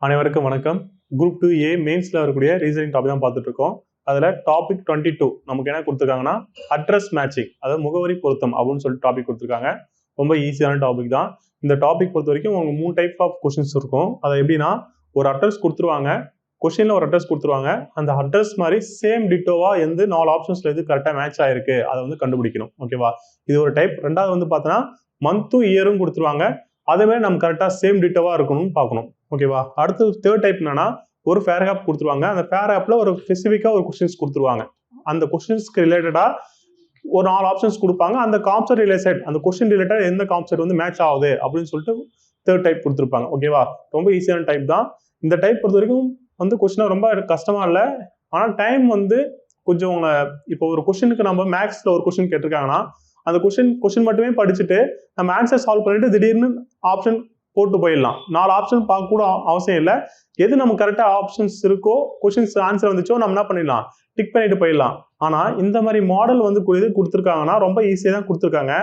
அனைவருக்கும் வணக்கம். Group 2A மெயின்ஸ்ல வரக்கூடிய ரீசனிங் டாபிக் தான் பார்த்துட்டு இருக்கோம். அதுல டாபிக் 22 நமக்கு என்ன கொடுத்துருக்காங்கன்னா அட்ரஸ் மேட்சிங், அதாவது முகவரி பொருத்தம் அப்படின்னு சொல்லிட்டு டாபிக் கொடுத்துருக்காங்க. ரொம்ப ஈஸியான டாபிக் தான். இந்த டாபிக் பொறுத்த வரைக்கும் உங்களுக்கு 3 டைப் ஆஃப் கொஸ்டின்ஸ் இருக்கும். அது எப்படின்னா, ஒரு அட்ரஸ் கொடுத்துருவாங்க, கொஸ்டின்ல ஒரு அட்ரஸ் கொடுத்துருவாங்க, அந்த அட்ரஸ் மாதிரி சேம் டிட்டோவா எந்த 4 ஆப்ஷன்ஸ்ல எது கரெக்டாக மேட்ச் ஆயிருக்கு அதை வந்து கண்டுபிடிக்கணும். ஓகேவா? இது ஒரு டைப். ரெண்டாவது வந்து பார்த்தோன்னா மந்த்தும் இயரும் கொடுத்துருவாங்க, அதே மாதிரி நம்ம கரெக்டாக சேம் டிட்டோவா இருக்கணும்னு பார்க்கணும். ஓகேவா? அடுத்து தேர்ட் டைப் என்னன்னா, ஒரு பேராகிராஃப் கொடுத்துருவாங்க, அந்த பேராகிராஃப்ல ஒரு ஸ்பெசிஃபிக்கா ஒரு கொஸ்டின்ஸ் கொடுத்துருவாங்க, அந்த கொஸ்டின்ஸ்க்கு ரிலேட்டடா ஒரு 4 ஆப்ஷன்ஸ் கொடுப்பாங்க, அந்த கான்செப்ட் ரிலேட்டட், அந்த கொஸ்டின் ரிலேட்டட் எந்த கான்செப்ட் வந்து மேட்ச் ஆகுது அப்படின்னு சொல்லிட்டு தேர்ட் டைப் கொடுத்துருப்பாங்க. ஓகேவா? ரொம்ப ஈஸியான டைப் தான். இந்த டைப் பொறுத்த வரைக்கும் வந்து கொஸ்டின் ரொம்ப கஷ்டமா இல்லை, ஆனால் டைம் வந்து கொஞ்சம் இப்போ ஒரு கொஸ்டினுக்கு நம்ம மேக்ஸ்ல ஒரு கொஸ்டின் கேட்டிருக்காங்கன்னா அந்த கொஸ்டின் மட்டுமே படிச்சுட்டு நம்ம ஆன்சர் சால்வ் பண்ணிட்டு திடீர்னு ஆப்ஷன் போட்டு போயிடலாம். 4 ஆப்ஷன் பார்க்க கூட அவசியம் இல்லை. எது நம்ம கரெக்டா ஆப்ஷன்ஸ் இருக்கோ, கொஸ்டின்ஸ் ஆன்சர் வந்துச்சோ நம்ம என்ன பண்ணிடலாம், டிக் பண்ணிட்டு போயிடலாம். ஆனா இந்த மாதிரி மாடல் வந்து இது கொடுத்துருக்காங்கன்னா ரொம்ப ஈஸியா தான் கொடுத்துருக்காங்க.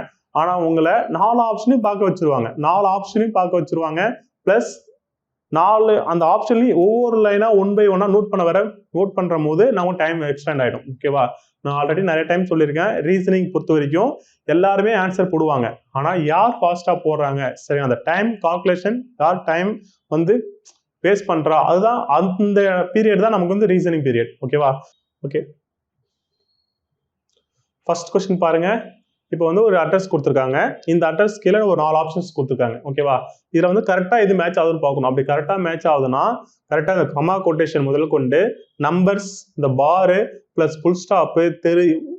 ஆனா உங்களை 4 ஆப்ஷனையும் பார்க்க வச்சிருவாங்க, 4 ஆப்ஷனையும் பார்க்க வச்சிருவாங்க. பிளஸ் 4 அந்த ஆப்ஷன்லையும் ஒவ்வொரு லைனா 1 by 1 நோட் பண்ற போது நம்ம டைம் எக்ஸ்டெண்ட் ஆயிடும். ஓகேவா? நான் ஆல்ரெடி நிறைய டைம் சொல்லியிருக்கேன், ரீசனிங் பொறுத்த வரைக்கும் எல்லாருமே ஆன்சர் போடுவாங்க, ஆனா யார் ஃபாஸ்டா போடுறாங்க, சரி அந்த டைம் கால்குலேஷன், யார் டைம் வந்து வேஸ்ட் பண்றா, அதுதான் அந்த பீரியட் தான் நமக்கு வந்து ரீசனிங் பீரியட். ஓகேவா? ஓகே, ஃபர்ஸ்ட் கொஸ்டின் பாருங்க. இப்போ வந்து ஒரு அட்ரஸ் கொடுத்துருக்காங்க, இந்த அட்ரஸ் கீழே ஒரு 4 ஆப்ஷன்ஸ் கொடுத்துருக்காங்க. ஓகேவா? இதுல வந்து கரெக்டா இது மேட்ச் ஆகுதுன்னு பார்க்கணும். அப்படி கரெக்டா மேட்ச் ஆகுதுன்னா கரெக்டா இந்த கமா கோட்டேஷன் முதல் கொண்டு நம்பர்ஸ், இந்த பாரு plus full stop,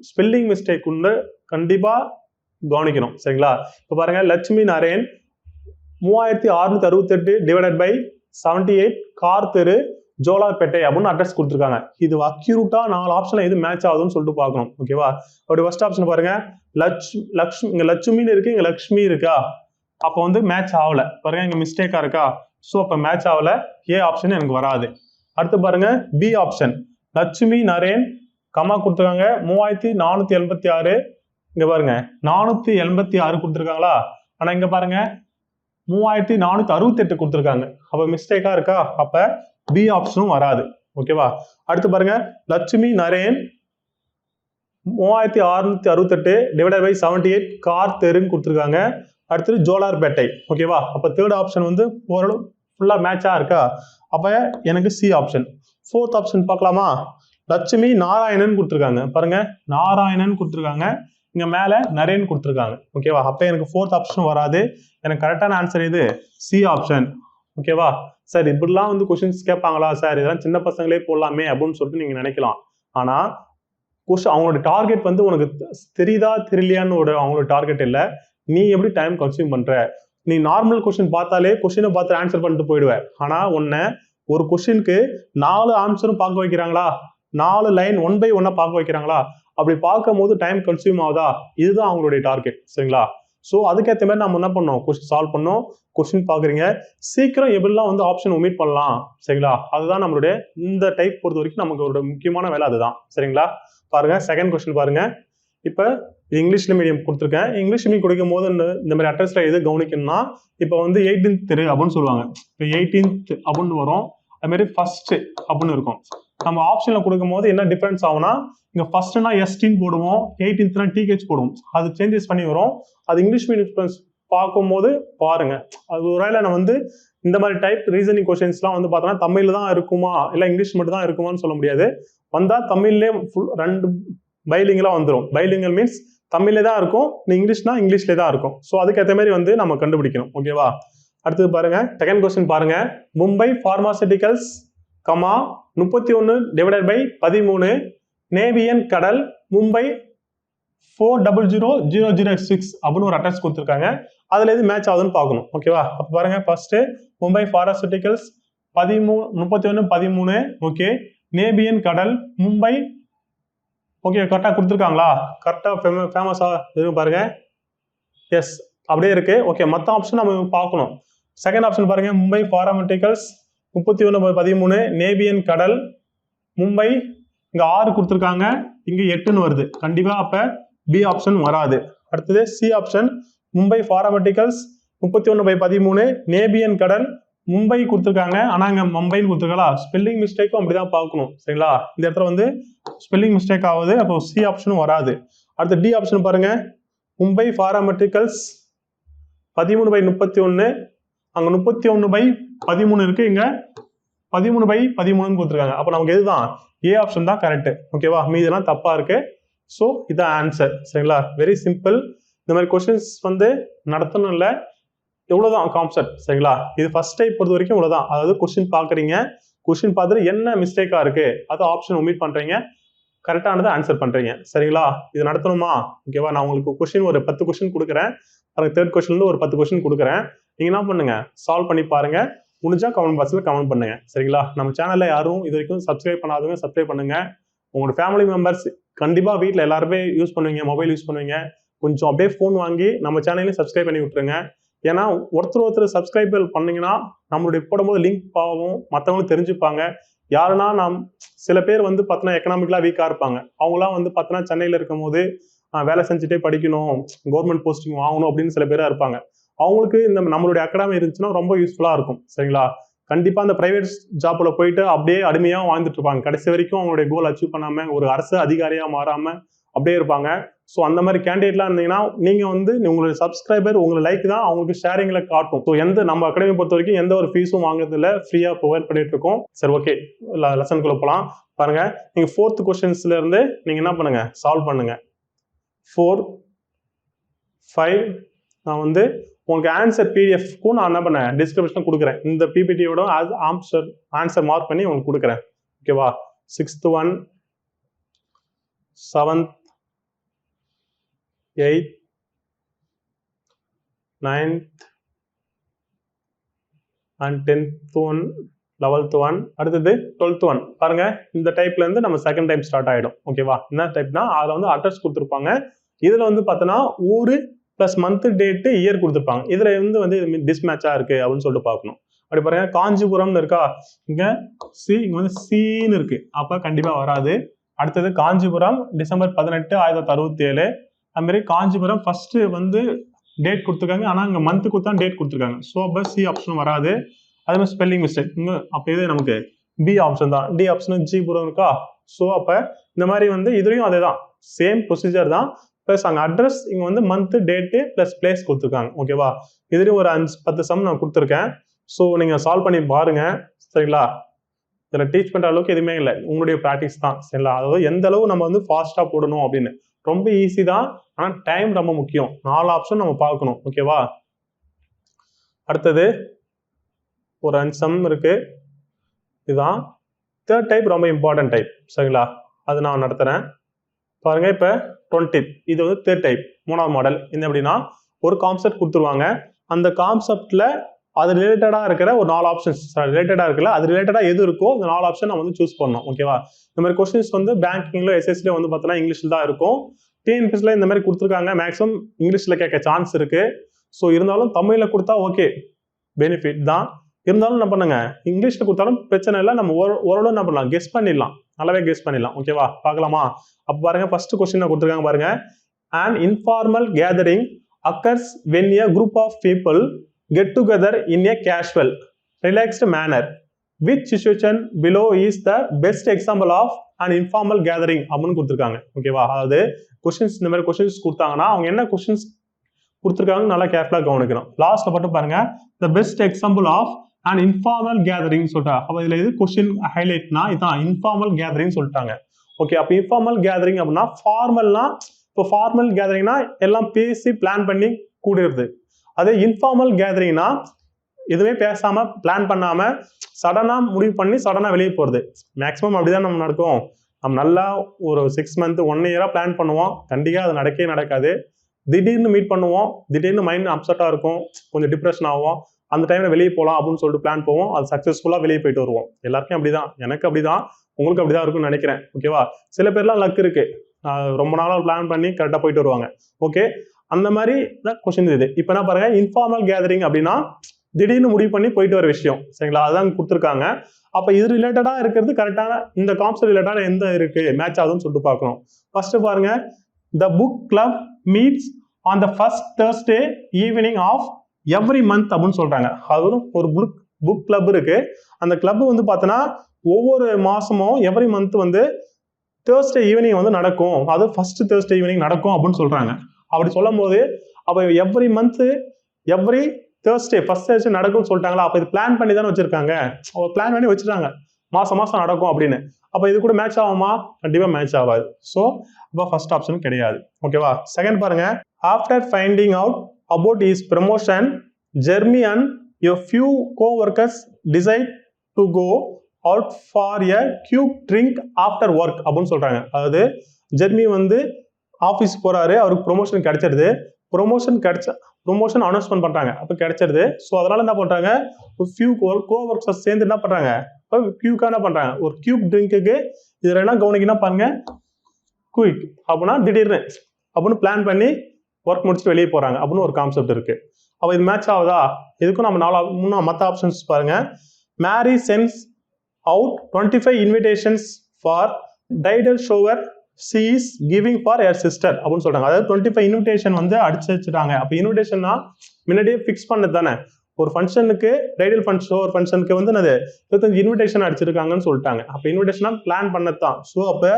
spelling mistake உண்டு கண்டிப்பா கவனிக்கணும். சரிங்களா? இப்போ பாருங்க, Lakshmi Naren 3668 divided by 78 car தெரு ஜோலார்பேட்டை அப்படின்னு அட்ரஸ் கொடுத்துருக்காங்க. இது அக்யூரேட்டா 4 ஆப்ஷன்ல எது மேட்ச் ஆகுதுன்னு சொல்லிட்டு பார்க்கணும். ஓகேவா? அப்படி ஃபர்ஸ்ட் ஆப்ஷன் பாருங்க, இங்க லட்சுமின்னு இருக்கு, இங்க லட்சுமி இருக்கா, அப்போ வந்து மேட்ச் ஆகல. பாருங்க, இங்க மிஸ்டேக்கா இருக்கா, ஸோ அப்போ மேட்ச் ஆகல, ஏ ஆப்ஷன் எனக்கு வராது. அடுத்து பாருங்க, B option, Lakshmi Naren comma கொடுத்துருக்காங்க 3486, இங்க பாருங்க 486 கொடுத்துருக்காங்களா, ஆனா இங்க பாருங்க 3468 கொடுத்துருக்காங்க, அப்ப மிஸ்டேக்கா இருக்கா, அப்ப பி ஆப்ஷனும் வராது. ஓகேவா? அடுத்து பாருங்க, Lakshmi Naren 3668 divided by 78 car தெருன்னு கொடுத்துருக்காங்க, அடுத்தது ஜோலார்பேட்டை. ஓகேவா? அப்ப தேர்ட் ஆப்ஷன் வந்து ஓரளவு ஃபுல்லா மேட்சா இருக்கா, அப்ப எனக்கு சி ஆப்ஷன். ஃபோர்த் ஆப்ஷன் பார்க்கலாமா, லட்சுமி நாராயணன் கொடுத்துருக்காங்க, பாருங்க நாராயணன் கொடுத்துருக்காங்க, இங்க மேல நரேன் கொடுத்துருக்காங்க. ஓகேவா? அப்ப எனக்கு ஃபோர்த் ஆப்ஷன் வராது. எனக்கு கரெக்டான ஆன்சர் இது சி ஆப்ஷன். ஓகேவா? சார் இப்படிலாம் வந்து கொஸ்டின்ஸ் கேட்பாங்களா சார், இதெல்லாம் சின்ன பசங்களே போடலாமே அப்படின்னு சொல்லிட்டு நீங்க நினைக்கலாம். ஆனா அவங்களோட டார்கெட் வந்து உனக்கு தெரியுதா தெரியலையான்னு அவங்களோட டார்கெட் இல்லை, நீ எப்படி டைம் கன்சியூம் பண்ற. நீ நார்மல் கொஸ்டின் பார்த்தாலே கொஸ்டினை பார்த்து ஆன்சர் பண்ணிட்டு போயிடுவேன். ஆனா உன்னை ஒரு கொஸ்டினுக்கு 4 ஆன்சரும் பார்க்க வைக்கிறாங்களா, 4 லைன் 1 by 1 பார்க்க வைக்கிறாங்களா, அப்படி பார்க்கும் போது டைம் கன்சியூம் ஆகுதா, இதுதான் அவங்களுடைய டார்கெட். சரிங்களா? ஸோ அதுக்கேற்ற மாதிரி நம்ம என்ன பண்ணோம், கொஸ்டின் சால்வ் பண்ணோம். கொஸ்டின் பாக்குறீங்க, சீக்கிரம் எப்படிலாம் வந்து ஆப்ஷன் ஒமிட் பண்ணலாம். சரிங்களா? அதுதான் நம்மளுடைய இந்த டைப் பொறுத்த வரைக்கும் நமக்கு ஒரு முக்கியமான வேலை அதுதான். சரிங்களா? பாருங்க, செகண்ட் கொஸ்டின் பாருங்க. இப்ப இங்கிலீஷ்ல மீடியம் கொடுத்துருக்கேன். இங்கிலீஷ் மீடியம் கொடுக்கும் போது இந்த மாதிரி அட்ரஸ்ல எது கவனிக்கணும்னா, இப்போ வந்து 18th தெரு அப்படின்னு சொல்லுவாங்க, இப்போ 18th அப்படின்னு வரும், அது மாதிரி ஃபர்ஸ்ட் அப்படின்னு இருக்கும். நம்ம ஆப்ஷன்ல கொடுக்கும் போது என்ன டிஃபரன்ஸ் ஆகும்னா, இங்க ஃபர்ஸ்ட்னா எஸ்டின்னு போடுவோம், 18th டிஹெச் போடுவோம், அது சேஞ்சஸ் பண்ணி வரும். அது இங்கிலீஷ் மீடியம் பார்க்கும்போது பாருங்க, அது ஒருவேளை நான் வந்து இந்த மாதிரி டைப் ரீசனிங் கொஸ்டின்ஸ்லாம் வந்து பார்த்தோன்னா தமிழ்ல தான் இருக்குமா இல்லை இங்கிலீஷ் மட்டும் தான் இருக்குமான்னு சொல்ல முடியாது. வந்தா தமிழ்லேயே ரெண்டு பைலிங்கலா வந்துடும். பைலிங்கல் மீன்ஸ் தமிழ்ல தான் இருக்கும், இங்கிலீஷ்னா இங்கிலீஷ்ல தான் இருக்கும். ஸோ அதுக்கேற்ற மாதிரி வந்து நம்ம கண்டுபிடிக்கணும். ஓகேவா? அடுத்தது பாருங்க, செகண்ட் கொஸ்டின் பாருங்க, மும்பை பார்மாசிட்டிகல்ஸ் கமா 31 டிவைடட் பை 13 நேவியன் கடல் மும்பை 400006 அப்படின்னு ஒரு அட்ரஸ் கொடுத்துருக்காங்க. அதுல எது மேட்ச் ஆகுதுன்னு பார்க்கணும். ஓகேவா? அப்ப பாருங்க, ஃபர்ஸ்ட் மும்பை பார்மாசிட்டிகல்ஸ் 31 13, ஓகே, நேபியன் கடல் மும்பை, ஓகே கரெக்டா கொடுத்துருக்காங்களா, கரெக்டா ஃபேமஸா இருக்கு பாருங்க, எஸ் அப்படியே இருக்கு. ஓகே, மற்ற ஆப்ஷன் நம்ம பார்க்கணும். செகண்ட் ஆப்ஷன் பாருங்க, மும்பை பார்மாசிட்டிகல்ஸ் 31 13 நேபியன் கடல் மும்பை, இங்க 6 கொடுத்துருக்காங்க, இங்க 8ன்னு வருது, கண்டிப்பா அப்ப பி ஆப்ஷன் வராது. அடுத்தது C option, Mumbai பார்மாசிட்டிகல்ஸ் 31 by 13 Nepean கடல் மும்பை கொடுத்துருக்காங்க, ஆனா இங்க மும்பைன்னு கொடுத்துருக்காங்களா, ஸ்பெல்லிங் மிஸ்டேக்கும் அப்படிதான் பார்க்கணும். சரிங்களா, இந்த இடத்துல வந்து ஸ்பெல்லிங் மிஸ்டேக் ஆகுது, அப்போ சி ஆப்ஷனும் வராது. அடுத்து டி ஆப்ஷன் பாருங்க, மும்பை ஃபார்மமெட்ரிக்கல்ஸ் 13/31, அங்க 31/13 இருக்கு, இங்க 13/13 கொடுத்துருக்காங்க. அப்போ நமக்கு எதுதான் ஏ ஆப்ஷன் தான் கரெக்ட். ஓகேவா, மீதெல்லாம் தப்பா இருக்கு. ஸோ இதான் ஆன்சர். சரிங்களா, வெரி சிம்பிள். இந்த மாதிரி கொஸ்டின்ஸ் வந்து நடத்தணும் இல்லை, இவ்வளவுதான் கான்செப்ட். சரிங்களா, இது ஃபர்ஸ்ட் டைப் பொறுத்த வரைக்கும் இவ்வளவுதான். அதாவது கொஸ்டின் பாக்குறீங்க, கொஸ்டின் பார்த்துட்டு என்ன மிஸ்டேக்கா இருக்கு அது ஆப்ஷன் ஒமிட் பண்றீங்க, கரெக்டானதை ஆன்சர் பண்றீங்க. சரிங்களா, இது நடத்தணுமா? ஓகேவா, நான் உங்களுக்கு கொஸ்டின் ஒரு 10 கொஸ்டின் கொடுக்குறேன், அதுக்கு தேர்ட் கொஸ்டின்ல இருந்து ஒரு 10 கொஸ்டின் கொடுக்குறேன். நீங்க என்ன பண்ணுங்க, சால்வ் பண்ணி பாருங்க, முடிஞ்சா கமெண்ட் பாக்ஸ்ல கமெண்ட் பண்ணுங்க. சரிங்களா, நம்ம சேனல்ல யாரும் இது வரைக்கும் சப்ஸ்கிரைப் பண்ணாதவங்க சப்ஸ்கிரைப் பண்ணுங்க. உங்களோட ஃபேமிலி மெம்பர்ஸ் கண்டிப்பா வீட்டில் எல்லாருமே யூஸ் பண்ணுவீங்க, மொபைல் யூஸ் பண்ணுவீங்க, கொஞ்சம் அப்படியே ஃபோன் வாங்கி நம்ம சேனலையும் சப்ஸ்கிரைப் பண்ணி விட்டுருங்க. ஏன்னா ஒருத்தர் சப்ஸ்கிரைபர் பண்ணீங்கன்னா நம்மளுடைய போடும்போது லிங்க் பாவும், மற்றவங்களும் தெரிஞ்சுப்பாங்க. யாருன்னா சில பேர் வந்து பார்த்தோன்னா எக்கனாமிக்கலா வீக்கா இருப்பாங்க, அவங்களாம் வந்து பார்த்தோன்னா சென்னையில் இருக்கும் போது வேலை செஞ்சுட்டே படிக்கணும், கவர்மெண்ட் போஸ்டிங் வாங்கணும் அப்படின்னு சில பேரா இருப்பாங்க. அவங்களுக்கு இந்த நம்மளுடைய அகாடமி இருந்துச்சுன்னா ரொம்ப யூஸ்ஃபுல்லா இருக்கும். சரிங்களா, கண்டிப்பா அந்த பிரைவேட் ஜாப்ல போயிட்டு அப்படியே அடிமையா வாழ்ந்துட்டு இருப்பாங்க, கடைசி வரைக்கும் அவங்களுடைய கோல் அச்சீவ் பண்ணாம ஒரு அரசு அதிகாரியா மாறாம அப்படியே இருப்பாங்க. ஸோ அந்த மாதிரி கேண்டிடேட்லாம் இருந்தீங்கன்னா நீங்க வந்து உங்களுடைய சப்ஸ்கிரைபர் உங்களை லைக் தான் அவங்களுக்கு ஷேரிங்ல காட்டும். ஸோ நம்ம அகாடமி பொறுத்த வரைக்கும் எந்த ஒரு ஃபீஸும் வாங்குறது இல்லை, ஃப்ரீயா ப்ரொவைட் பண்ணிட்டு இருக்கோம். சரி, ஓகே, லெசனுக்குள்ள போலாம். பாருங்க, நீங்க 4th கொஸ்டின்ஸ்ல இருந்து நீங்க என்ன பண்ணுங்க, சால்வ் பண்ணுங்க. 4, 5 நான் வந்து உங்களுக்கு ஆன்சர் பிடிஎஃப்க்கும் நான் என்ன பண்ணேன் டிஸ்கிரிப்ஷன் கொடுக்குறேன். இந்த பிபிடியோட ஆன்சர் மார்க் பண்ணி உங்களுக்கு கொடுக்குறேன். ஓகேவா, 6th one, 7th, 8th, 9th and 10th one, 11th one, அடுத்தது 12th one. பாருங்க, இந்த டைப்ல இருந்து நம்ம செகண்ட் டைப் ஸ்டார்ட் ஆயிடும். ஓகேவா, என்ன டைப்னா அதுல வந்து அட்ரஸ் கொடுத்துருப்பாங்க, இதுல வந்து பார்த்தோன்னா ஊரு பிளஸ் மந்த் டேட் இயர் கொடுத்துருப்பாங்க. இதுல வந்து டிஸ்மேட்சா இருக்கு அப்படின்னு சொல்லிட்டு பார்க்கணும். அப்படி பாருங்க, காஞ்சிபுரம்னு இருக்கா, இங்க சி, இங்க வந்து சீன்னு இருக்கு, அப்ப கண்டிப்பா வராது. அடுத்தது காஞ்சிபுரம் டிசம்பர் 18, 1967. அது மாதிரி காஞ்சிபுரம் ஃபர்ஸ்ட் வந்து டேட் கொடுத்துருக்காங்க, ஆனா இங்க மந்த் கொடுத்தா டேட் கொடுத்துருக்காங்க. ஸோ அப்ப சி ஆப்ஷன் வராது. அதே மாதிரி ஸ்பெல்லிங் மிஸ்டேக் இங்க, அப்ப இது நமக்கு பி ஆப்ஷன் தான். டி ஆப்ஷன் ஜிபுரம் இருக்கா. ஸோ அப்ப இந்த மாதிரி வந்து இதுலயும் அதே தான், சேம் ப்ரொசீஜர் தான். பிளஸ் அங்கே அட்ரஸ் இங்கே வந்து மந்த் டேட்டு பிளஸ் பிளேஸ் கொடுத்துருக்காங்க. ஓகேவா, இதுலேயும் ஒரு 5-10 சம் நான் கொடுத்துருக்கேன். ஸோ நீங்கள் சால்வ் பண்ணி பாருங்க. சரிங்களா, இதில் டீச் பண்ணுற அளவுக்கு எதுவுமே இல்லை, உங்களுடைய ப்ராக்டிஸ் தான். சரிங்களா, அதாவது எந்த அளவு நம்ம வந்து ஃபாஸ்ட்டாக போடணும் அப்படின்னு ரொம்ப ஈஸி தான், ஆனால் டைம் ரொம்ப முக்கியம். 4 ஆப்ஷன் நம்ம பார்க்கணும். ஓகேவா, அடுத்தது ஒரு 5 சம் இருக்கு, இதுதான் தேர்ட் டைப், ரொம்ப இம்பார்ட்டன்ட் டைப். சரிங்களா, அது நான் நடத்துகிறேன். பாருங்க, இப்போ 20 இது வந்து தேர்ட் டைப், 3வது மாடல். என்ன அப்படின்னா ஒரு கான்செப்ட் கொடுத்துருவாங்க, அந்த கான்செப்ட்ல அது ரிலேட்டடா இருக்கிற ஒரு 4 ஆப்ஷன்ஸ் ரிலேட்டடா இருக்குல்ல, அது ரிலேட்டடா எது இருக்கோ அந்த 4 ஆப்ஷன் நம்ம வந்து சூஸ் பண்ணணும். ஓகேவா, இந்த மாதிரி கொஸ்டின்ஸ் வந்து பேங்கிங்ல எஸ்எஸ்சில வந்து பார்த்தோன்னா இங்கிலீஷ்ல தான் இருக்கும். டிஎன்பிஎஸ்ல இந்த மாதிரி கொடுத்துருக்காங்க, மேக்ஸிமம் இங்கிலீஷ்ல கேட்க சான்ஸ் இருக்கு. ஸோ இருந்தாலும் தமிழ்ல கொடுத்தா ஓகே, பெனிஃபிட் தான். இருந்தாலும் என்ன பண்ணுங்க, இங்கிலீஷ்ல கொடுத்தாலும் பிரச்சனை இல்லை, நம்ம ஓரளவு என்ன பண்ணலாம், கெஸ் பண்ணிடலாம், நல்லாவே கெஸ் பண்ணிடலாம். ஓகேவா, பார்க்கலாமா? அப்ப பாருங்க, ஃபர்ஸ்ட் கொஸ்டின் கொடுத்துருக்காங்க பாருங்க. An informal gathering occurs when a group of people get together in a casual, relaxed manner. Which situation below is the best example of an informal gathering அப்படின்னு கொடுத்துருக்காங்க. ஓகேவா, அதாவது கொஸ்டின்ஸ் இந்த மாதிரி கொஸ்டின்ஸ் கொடுத்தாங்கன்னா அவங்க என்ன கொஸ்டின்ஸ் கொடுத்துருக்காங்க நல்லா கேர்ஃபுல்லா கவனிக்கணும். லாஸ்ட்ல மட்டும் பாருங்க, the best example of an informal gathering சொல்லிட்டா. அப்ப இதுல இது கொஸ்டின் ஹைலைட்னா இதான் இன்ஃபார்மல் கேதரிங் சொல்லிட்டாங்க. ஓகே, அப்ப இன்ஃபார்மல் கேதரிங் அப்படின்னா ஃபார்மல்னா, இப்போ ஃபார்மல் கேதரிங்னா எல்லாம் பேசி பிளான் பண்ணி கூடுறது. அதே இன்ஃபார்மல் கேதரிங்னா எதுவுமே பேசாம பிளான் பண்ணாம சடனா முடிவு பண்ணி சடனா வெளியே போறது. மேக்ஸிமம் அப்படிதான் நம்ம நடக்கும். நம்ம நல்லா ஒரு 6 month 1 year பிளான் பண்ணுவோம், கண்டிப்பா அது நடக்கவே நடக்காது. திடீர்னு மீட் பண்ணுவோம், திடீர்னு மைண்ட் அப்செட்டா இருக்கும், கொஞ்சம் டிப்ரெஷன் ஆகும், அந்த டைம்ல வெளியே போகலாம் அப்படின்னு சொல்லிட்டு பிளான் போவோம், அது சக்சஸ்ஃபுல்லா வெளியே போயிட்டு வருவோம். எல்லாருக்கும் அப்படிதான், எனக்கு அப்படிதான், உங்களுக்கு அப்படிதான் இருக்கும்னு நினைக்கிறேன். ஓகேவா, சில பேர்லாம் லக் இருக்கு, ரொம்ப நாளா பிளான் பண்ணி கரெக்டா போயிட்டு வருவாங்க. ஓகே, அந்த மாதிரி தான் கொஸ்டின் இது. இப்போ என்ன பாருங்க, இன்ஃபார்மல் கேதரிங் அப்படின்னா திடீர்னு முடிவு பண்ணி போயிட்டு வர விஷயம். சரிங்களா, அதான் கொடுத்துருக்காங்க. அப்ப இது ரிலேட்டடா இருக்கிறது கரெக்டான, இந்த கான்செப்ட் ரிலேட்டடா எந்த இருக்கு மேட்ச் ஆகுதுன்னு சொல்லிட்டு பார்க்கணும். ஃபர்ஸ்ட் பாருங்க, the book club meets on the first Thursday evening of every month அப்படின்னு சொல்றாங்க. அது ஒரு புக் புக் கிளப் இருக்கு. அந்த கிளப் வந்து பார்த்தோன்னா ஒவ்வொரு மாசமும் எவ்ரி மந்த் வந்து தேர்ஸ்டே ஈவினிங் வந்து நடக்கும். அது ஃபர்ஸ்ட் தேர்ஸ்டே ஈவினிங் நடக்கும் அப்படின்னு சொல்றாங்க. அப்படி சொல்லும் போது அப்போ every month every Thursday first Thursday நடக்கும்னு சொல்லிட்டாங்களா? அப்போ இது பிளான் பண்ணி தானே வச்சிருக்காங்க. பிளான் பண்ணி வச்சுட்டாங்க மாசம் மாசம் நடக்கும் அப்படின்னு. அப்போ இது கூட மேட்ச் ஆகுமா? கண்டிப்பா மேட்ச் ஆகாது. ஸோ அப்போ ஃபர்ஸ்ட் ஆப்ஷன் கிடையாது. ஓகேவா? செகண்ட் பாருங்க. After finding out about his promotion Jeremy and a few co-workers decide to go out for a quick drink after work அப்படின்னு சொல்றாங்க. அதாவது ஜெர்மி வந்து ஆஃபீஸ் போறாரு, அவருக்கு ப்ரொமோஷன் கிடைச்சிருது. ப்ரொமோஷன் அனௌன்ஸ்மெண்ட் பண்றாங்க, அப்போ கிடைச்சிருது. ஸோ அதனால என்ன பண்றாங்க, ஒரு ஃபியூ கோவர்க்கர்ஸ் சேர்ந்து என்ன பண்றாங்க, கியூக்கா என்ன பண்றாங்க, ஒரு கியூப் ட்ரிங்க்குக்கு இதுல என்ன கவனிக்கணும் பாருங்க, குயிக் அப்படின்னா திடீர்னு அப்படின்னு பிளான் பண்ணி ஒர்க் முடிச்சுட்டு வெளியே போறாங்க அப்படின்னு ஒரு கான்செப்ட் இருக்கு. அப்போ இது மேட்ச் ஆகுதா? இதுக்கும் நம்ம மற்ற ஆப்ஷன்ஸ் பாருங்க. Mary sends out 25 invitations for tidal shower she is giving for her sister அப்படின்னு சொல்றாங்க. அதாவது 25 இன்விடேஷன் வந்து அடிச்சு வச்சுட்டாங்க. அப்போ இன்விடேஷன்னா முன்னாடியே ஃபிக்ஸ் பண்ணது தானே. ஒரு ஃபங்க்ஷனுக்கு டைடல் ஷோவர் ஃபங்க்ஷனுக்கு வந்து என்னது 25 இன்விடேஷன் அடிச்சிருக்காங்கன்னு சொல்லிட்டாங்க. அப்போ இன்விடேஷனா பிளான் பண்ணது தான். ஸோ அப்போ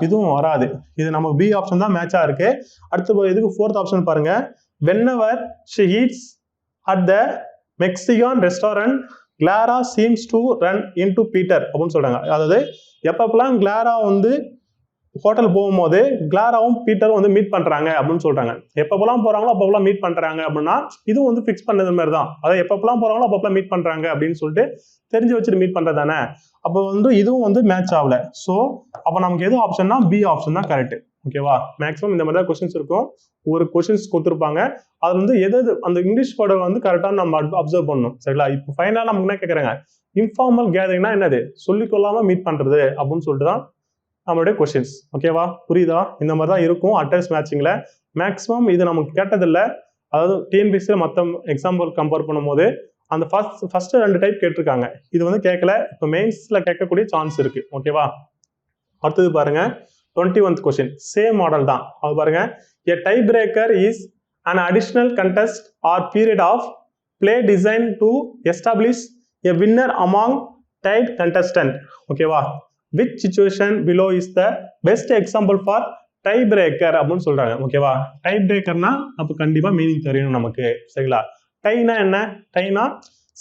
இதுவும் வராது. இது நமக்கு பி ஆப்ஷன் தான் மேட்சா இருக்கு. அடுத்து இதுக்கு ஃபோர்த் ஆப்ஷன் பாருங்க. whenever she eats at the Mexican restaurant Clara seems to run into Peter அப்படின்னு சொல்றாங்க. அதாவது எப்பப்பெல்லாம் கிளாரா வந்து ஹோட்டல் போகும்போது கிளாராவும் பீட்டரும் வந்து மீட் பண்றாங்க அப்படின்னு சொல்றாங்க. எப்பப்பெல்லாம் போறாங்களோ அப்பப்பெல்லாம் மீட் பண்றாங்க அப்படின்னா இதுவும் வந்து ஃபிக்ஸ் பண்ணது மாதிரி தான். அதாவது எப்பப்பெல்லாம் போறாங்களோ அப்பப்பெல்லாம் மீட் பண்றாங்க அப்படின்னு சொல்லிட்டு தெரிஞ்சு வச்சுட்டு மீட் பண்றது தானே. அப்போ வந்து இதுவும் வந்து மேட்ச் ஆகல. ஸோ அப்போ நமக்கு எது ஆப்ஷன்னா பி ஆப்ஷன் தான் கரெக்ட். ஓகேவா? மேக்ஸிமம் இந்த மாதிரி தான் கொஸ்டின்ஸ் இருக்கும். ஒரு கொஸ்டின்ஸ் கொடுத்துருப்பாங்க, அது வந்து எது அந்த இங்கிலீஷ் வேர்டை வந்து கரெக்டாக நம்ம அப்சர்வ் பண்ணணும். சரிங்களா? இப்போ ஃபைனலாக நமக்கு என்ன கேட்குறாங்க, இன்ஃபார்மல் கேதரிங்னா என்னது, சொல்லிக்கொள்ளாம மீட் பண்றது அப்படின்னு சொல்லிட்டு தான் நம்மளுடைய கொஸ்டின்ஸ். ஓகேவா? புரியுதா? இந்த மாதிரி தான் இருக்கும் அட்டன்ஸ் மேட்சிங்ல. மேக்ஸிமம் இது நமக்கு கேட்டதில்லை. அதாவது டிஎன்பிஎஸ்சியில் மற்ற எக்ஸாம்பிள் கம்பேர் பண்ணும்போது அந்த ஃபர்ஸ்ட் 2 டைப் கேட்டிருக்காங்க. இது வந்து கேட்கல. இப்போ மெயின்ஸ்ல கேட்கக்கூடிய சான்ஸ் இருக்கு. ஓகேவா? அடுத்தது பாருங்க 21th கொஸ்டின். சேம் மாடல் தான். அது பாருங்க. A tiebreaker is an additional contest or period of play designed to establish a winner among tied contestants. ஓகேவா? which situation below is the best example for tiebreaker அப்படின்னு சொல்றாங்க. ஓகேவா? டைப்ரேக்கர்னா அப்போ கண்டிப்பா meaning தெரியணும் நமக்கு. சரிங்களா? டைனா என்ன? டைனா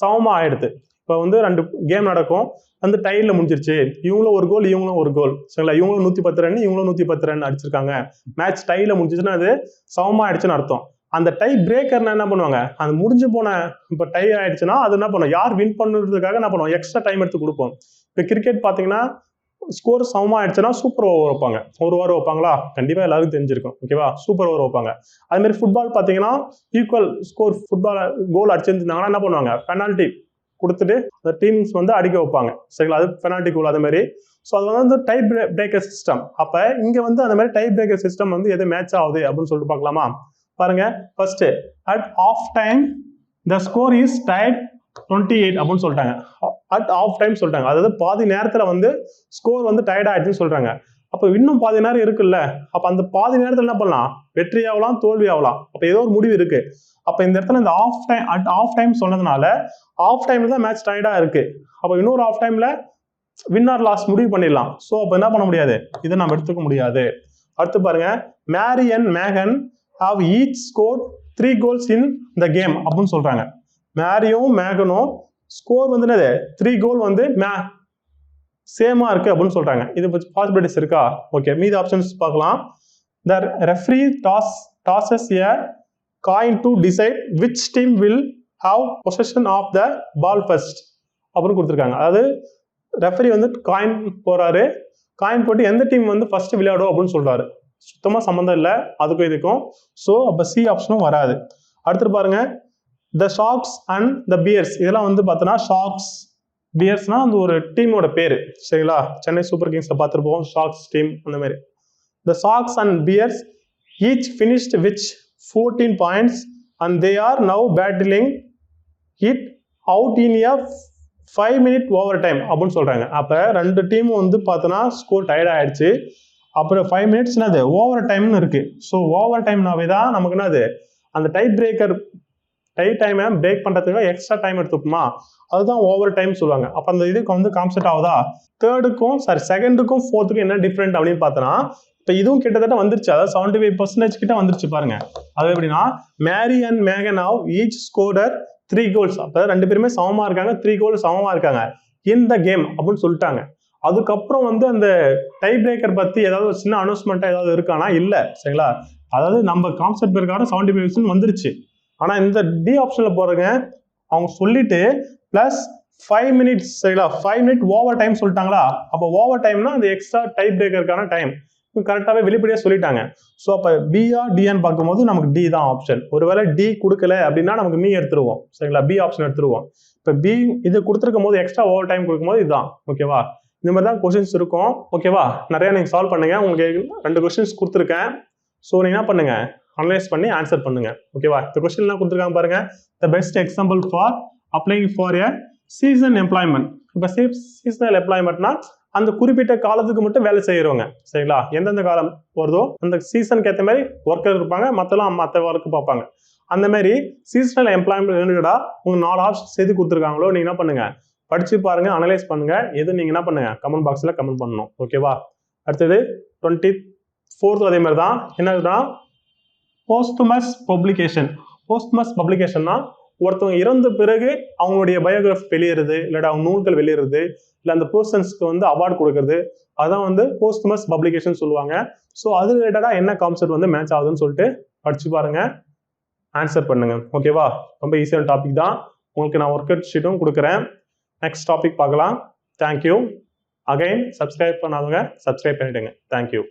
சமமா ஆயிடுது. இப்போ வந்து 2 கேம் நடக்கும், வந்து டைல முடிஞ்சிருச்சு. இவங்களும் ஒரு கோல், இவங்களும் ஒரு கோல். சரிங்களா? இவங்களும் 110 ரன், இவங்களும் 110 ரன் அடிச்சிருக்காங்க. மேட்ச் டைல முடிஞ்சிச்சுன்னா அது சமமா ஆயிடுச்சுன்னு அர்த்தம். அந்த டை பிரேக்கர்னா என்ன பண்ணுவாங்க, அது முடிஞ்சு போன இப்போ டை ஆயிடுச்சுன்னா அது என்ன பண்ணும், யார் வின் பண்ணுறதுக்காக என்ன பண்ணுவோம், எக்ஸ்ட்ரா டைம் எடுத்து கொடுப்போம். இப்போ கிரிக்கெட் பார்த்தீங்கன்னா ஸ்கோர் சமமா ஆயிடுச்சுன்னா சூப்பர் ஓவர் வைப்பாங்க. ஒரு ஓவர் வைப்பாங்களா? கண்டிப்பா எல்லாருக்கும் தெரிஞ்சிருக்கும். ஓகேவா? சூப்பர் ஓவர் வைப்பாங்க. அதே மாதிரி ஃபுட்பால் பார்த்தீங்கன்னா ஈக்குவல் ஸ்கோர் ஃபுட்பால் கோல் அடிச்சிருந்தாங்கன்னா என்ன பண்ணுவாங்க, பெனால்ட்டி கொடுத்துட்டு அந்த டீம்ஸ் வந்து அடிக்க வைப்பாங்க. சரிங்களா? அது பெனால்ட்டி கோல். அதே மாதிரி ஸோ அது வந்து டை பிரேக்கர் சிஸ்டம். அப்போ இங்கே வந்து அந்த மாதிரி டை பிரேக்கர் சிஸ்டம் வந்து எது மேட்ச் ஆகுது அப்படின்னு சொல்லிட்டு பார்க்கலாமா? பாருங்க. First at half time the score is tied 28 அப்படின்னு சொல்லிட்டாங்க. அட் ஆஃப் டைம் சொல்லிட்டாங்க. அதாவது பாதி நேரத்தில் வந்து ஸ்கோர் வந்து டயர்ட் ஆயிடுச்சுன்னு சொல்றாங்க. அப்போ இன்னும் பாதி நேரம் இருக்குல்ல, அப்போ அந்த பாதி நேரத்தில் என்ன பண்ணலாம், வெற்றி ஆகலாம், தோல்வி ஆகலாம். அப்போ ஏதோ ஒரு முடிவு இருக்கு. அப்போ இந்த இடத்துல இந்த half time at half time சொன்னதுனால ஆஃப் டைம்ல தான் மேட்ச் டயர்டா இருக்கு. அப்போ இன்னொரு ஆஃப் டைம்ல வின்னர் லாஸ் முடிவு பண்ணிடலாம். ஸோ அப்போ என்ன பண்ண முடியாது, இதை நம்ம எடுத்துக்க முடியாது. அடுத்து பாருங்க. மேரி அண்ட் மேகன் have each score 3 goals in the game அப்படின்னு சொல்றாங்க. மேரியும் மேகனும் ஸ்கோர் வந்து 3 கோல் வந்து சேமா இருக்கு அப்படின்னு சொல்றாங்க. இது பாசிபிலிட்டிஸ் இருக்கா? ஓகே, மீதி ஆப்ஷன்ஸ் பார்க்கலாம். The referee tosses a coin to decide which team will have possession of the ball first அப்படின்னு கொடுத்துருக்காங்க. அதாவது ரெஃபரி வந்து காயின் போறாரு, காயின் போட்டு எந்த டீம் வந்து ஃபர்ஸ்ட் விளையாடும் அப்படின்னு சொல்றாரு. சுத்தமா சம்மந்தம் இல்லை அதுக்கும் இதுக்கும். ஸோ அப்போ சி ஆப்ஷனும் வராது. அடுத்து பாருங்க. த ஷார்க்ஸ் அண்ட் த பியர்ஸ். இதெல்லாம் வந்து பார்த்தோன்னா ஷார்க்ஸ் பியர்ஸ்னா அந்த ஒரு டீமோட பேரு. சரிங்களா? சென்னை சூப்பர் கிங்ஸ்ல பார்த்துருப்போம் ஷார்க்ஸ் டீம் அந்த மாதிரி. The sharks and bears each finished which 14 points and they are now battling it out in a 5-minute overtime அப்படின்னு சொல்றாங்க. அப்போ 2 டீமும் வந்து பார்த்தோன்னா ஸ்கோர் டயர்ட் ஆயிடுச்சு. அப்புறம் 5 minutes ஓவர் டைம்னு இருக்கு. ஸோ ஓவர் டைம்னாவே தான் நமக்கு என்னது, அந்த டை பிரேக்கர் டைமை பிரேக் பண்ணுறதுக்கு எக்ஸ்ட்ரா டைம் எடுத்துப்போமா, அதுதான் ஓவர் டைம் சொல்லுவாங்க. அப்போ அந்த இதுக்கு வந்து கான்செப்ட் ஆகுதா, செகண்டுக்கும் ஃபோர்த்துக்கும் என்ன டிஃப்ரெண்ட் அப்படின்னு பார்த்தோன்னா, இப்போ இதுவும் கிட்டத்தட்ட வந்துருச்சு, அதாவது 75% கிட்ட வந்துருச்சு பாருங்க. அது எப்படின்னா, மேரி அண்ட் மேகன் ஹவ் ஈச் ஸ்கோரர் 3 கோல்ஸ். அப்போ 2 பேருமே சமமா இருக்காங்க, 3 கோல் சமமா இருக்காங்க இன் த கேம் அப்படின்னு சொல்லிட்டாங்க. அதுக்கப்புறம் வந்து அந்த டை பிரேக்கர் பத்தி ஏதாவது ஒரு சின்ன அனௌன்ஸ்மெண்ட்டா ஏதாவது இருக்கானா, இல்ல சரிங்களா. அதாவது நம்ம கான்செப்ட் பிரகாரம் 75% வந்துருச்சு. ஆனா இந்த டி ஆப்ஷன்ல போறங்க அவங்க சொல்லிட்டு பிளஸ் 5 மினிட்ஸ் சரிங்களா, 5 மினிட் ஓவர் டைம் சொல்லிட்டாங்களா. அப்போ ஓவர் டைம்னா அந்த எக்ஸ்ட்ரா டை பிரேக்கருக்கான டைம் கரெக்டாவே வெளிப்படையா சொல்லிட்டாங்க. ஸோ அப்போ பிஆ டிஆன்னு பார்க்கும்போது நமக்கு டி தான் ஆப்ஷன். ஒருவேளை டி கொடுக்கல அப்படின்னா நமக்கு மீ எடுத்துருவோம் சரிங்களா, பி ஆப்ஷன் எடுத்துருவோம். இப்போ பி இது கொடுத்துருக்கும் போது எக்ஸ்ட்ரா ஓவர் டைம் கொடுக்கும்போது இதுதான் ஓகேவா. இந்த மாதிரி தான் கொஸ்டின்ஸ் இருக்கும் ஓகேவா. நிறைய நீங்க சால்வ் பண்ணுங்க. உங்களுக்கு 2 கொஸ்டின்ஸ் கொடுத்துருக்கேன். ஸோ நீங்க என்ன பண்ணுங்க, அனலைஸ் பண்ணி ஆன்சர் பண்ணுங்க ஓகேவா. இந்த கொஸ்டின்லாம் கொடுத்துருக்காங்க பாருங்க. The best example for அப்ளைங் for a season employment. இப்போ சீசனல் எம்ப்ளாய்மெண்ட்னா அந்த குறிப்பிட்ட காலத்துக்கு மட்டும் வேலை செய்யறவங்க சரிங்களா. எந்தெந்த காலம் வருதோ அந்த சீசனுக்கு ஏற்ற மாதிரி ஒர்க்கர் இருப்பாங்க, மற்ற ஒர்க் பார்ப்பாங்க. அந்த மாதிரி சீசனல் எம்ப்ளாய்மெண்ட் ரிலேட்டடா உங்க 4 ஆப்ஷன்ஸ் எது கொடுத்துருக்காங்களோ நீங்க என்ன பண்ணுங்க, படிச்சு பாருங்க, அனலைஸ் பண்ணுங்க. எது நீங்க என்ன பண்ணுங்க, கமெண்ட் பாக்ஸ்ல கமெண்ட் பண்ணணும் ஓகேவா. அடுத்தது 24th அதே மாதிரி தான். என்னதுன்னா போஸ்ட்மஸ் பப்ளிகேஷன். போஸ்ட்மஸ் பப்ளிகேஷன்னா ஒருத்தவங்க இறந்த பிறகு அவங்களுடைய பயோகிராஃபி வெளியேறது, இல்லாட்டா அவங்க நூல்கள் வெளியேறது, இல்லை அந்த பர்சன்ஸ்க்கு வந்து அவார்டு கொடுக்கறது, அதான் வந்து போஸ்ட்மஸ் பப்ளிகேஷன் சொல்லுவாங்க. ஸோ அது ரிலேட்டடா என்ன கான்செப்ட் வந்து மேட்ச் ஆகுதுன்னு சொல்லிட்டு படிச்சு பாருங்க, ஆன்சர் பண்ணுங்க ஓகேவா. ரொம்ப ஈஸியான டாபிக் தான். உங்களுக்கு நான் ஒர்க் அவுட் ஷீட்டும் கொடுக்குறேன். நெக்ஸ்ட் டாபிக் பார்க்கலாம். தேங்க்யூ. அகைன் சப்ஸ்கிரைப் பண்ணாதவங்க சப்ஸ்கிரைப் பண்ணிடுங்க. தேங்க்யூ.